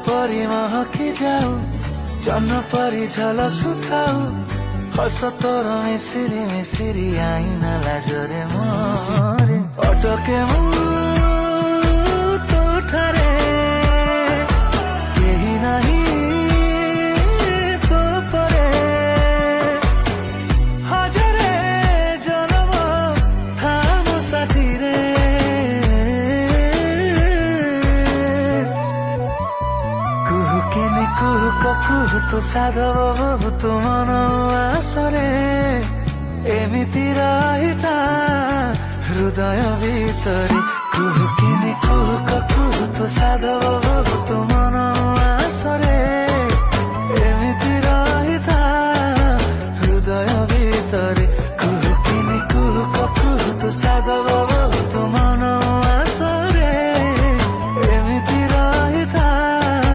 परी महकी जाऊ जन्न परी झलसुथाऊ हस तोर मिसिरी मिसिरी आईना लाजरे मोरे अटके मु तो ठारे केही नाही तो परे हजारे जन्म थाम साथी रे कुहु केने कुहु कुहु तो साधव बहु तो मन आसरे एमिति रहिता हृदय भितरे कुहु केने कुहु तो साधव बहु